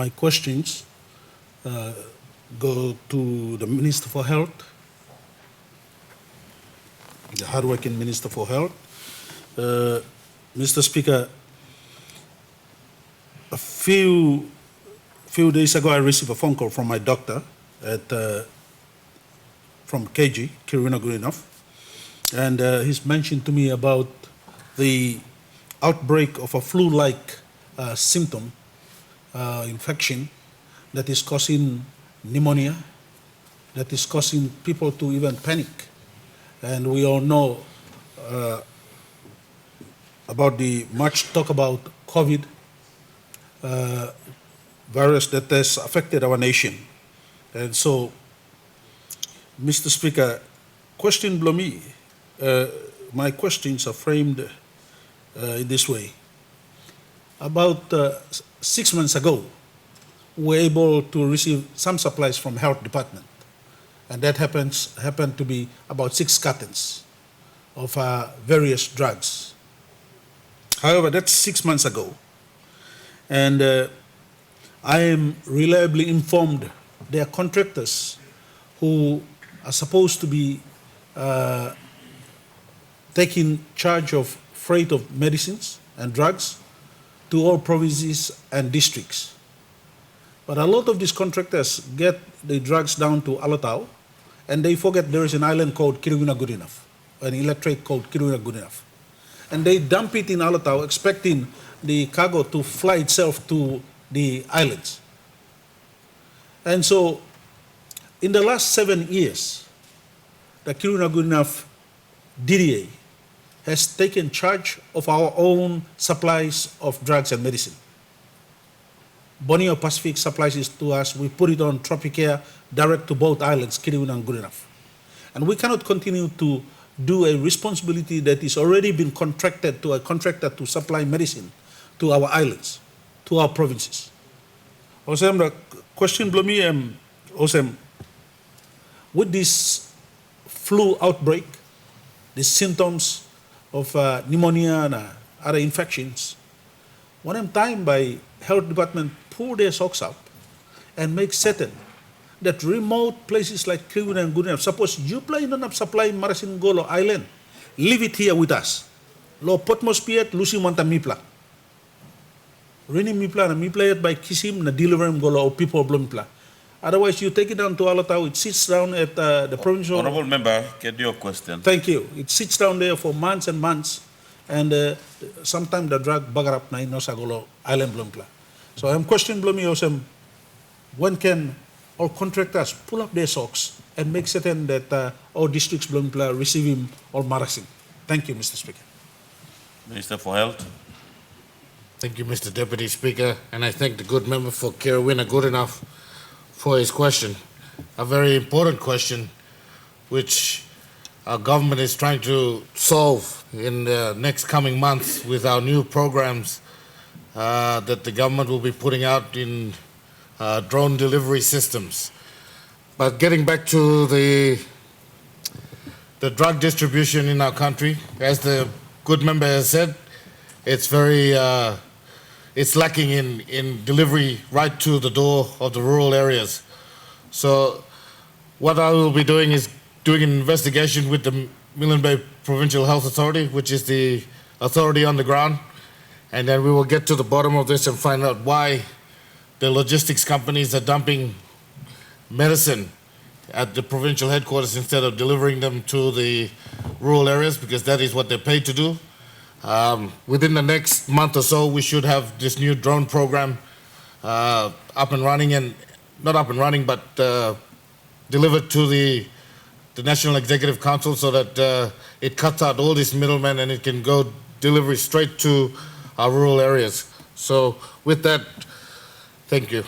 My questions go to the Minister for Health, the hardworking Minister for Health. Mr. Speaker, a few days ago I received a phone call from my doctor from KG, Kiruna Greenhoff, and he's mentioned to me about the outbreak of a flu-like symptom infection that is causing pneumonia, that is causing people to even panic. And we all know about the much talk about COVID virus that has affected our nation. And so, Mr. Speaker, question below me, my questions are framed in this way. About 6 months ago, we were able to receive some supplies from Health Department, and that happened to be about 6 cartons of various drugs. However, that's 6 months ago, and I am reliably informed there are contractors who are supposed to be taking charge of freight of medicines and drugs to all provinces and districts. But a lot of these contractors get the drugs down to Alatau, and they forget there is an island called Kiruna Goodenough, an electorate called Kiruna Goodenough. And they dump it in Alatau, expecting the cargo to fly itself to the islands. And so, in the last 7 years, the Kiruna Goodenough DDA has taken charge of our own supplies of drugs and medicine. Borneo Pacific supplies it to us. We put it on Tropicare direct to both islands, Kiruna and Goodenough. And we cannot continue to do a responsibility that is already been contracted to a contractor to supply medicine to our islands, to our provinces. Also, the question below me, also, with this flu outbreak, the symptoms of pneumonia and other infections, one time by Health Department pull their socks up and make certain that remote places like Kiruna and Goodenough, suppose you plan on supply Marasin Golo Island, leave it here with us. Lo potmos piet, lusi monta mipla. Rini mipla na mipla yet by kisim na deliver Golo or people blumipla. Otherwise, you take it down to Alatau, it sits down at the provincial... Honorable Member, get your question. Thank you. It sits down there for months and months, and sometimes the drug bugger up na inosagolo island blumpla. So I'm questioning Blumi Osem, when can all contractors pull up their socks and make certain that all districts blumpla receive him all marasin? Thank you, Mr. Speaker. Minister for Health. Thank you, Mr. Deputy Speaker, and I thank the good member for Kiruna Goodenough for his question, a very important question which our government is trying to solve in the next coming months with our new programs that the government will be putting out in drone delivery systems. But getting back to the drug distribution in our country, as the good member has said, it's very it's lacking in delivery right to the door of the rural areas. So what I will be doing is doing an investigation with the Milne Bay Provincial Health Authority, which is the authority on the ground, and then we will get to the bottom of this and find out why the logistics companies are dumping medicine at the provincial headquarters instead of delivering them to the rural areas, because that is what they're paid to do. Within the next month or so, we should have this new drone program up and running, and not up and running, but delivered to the National Executive Council so that it cuts out all these middlemen and it can go delivery straight to our rural areas. So with that, thank you.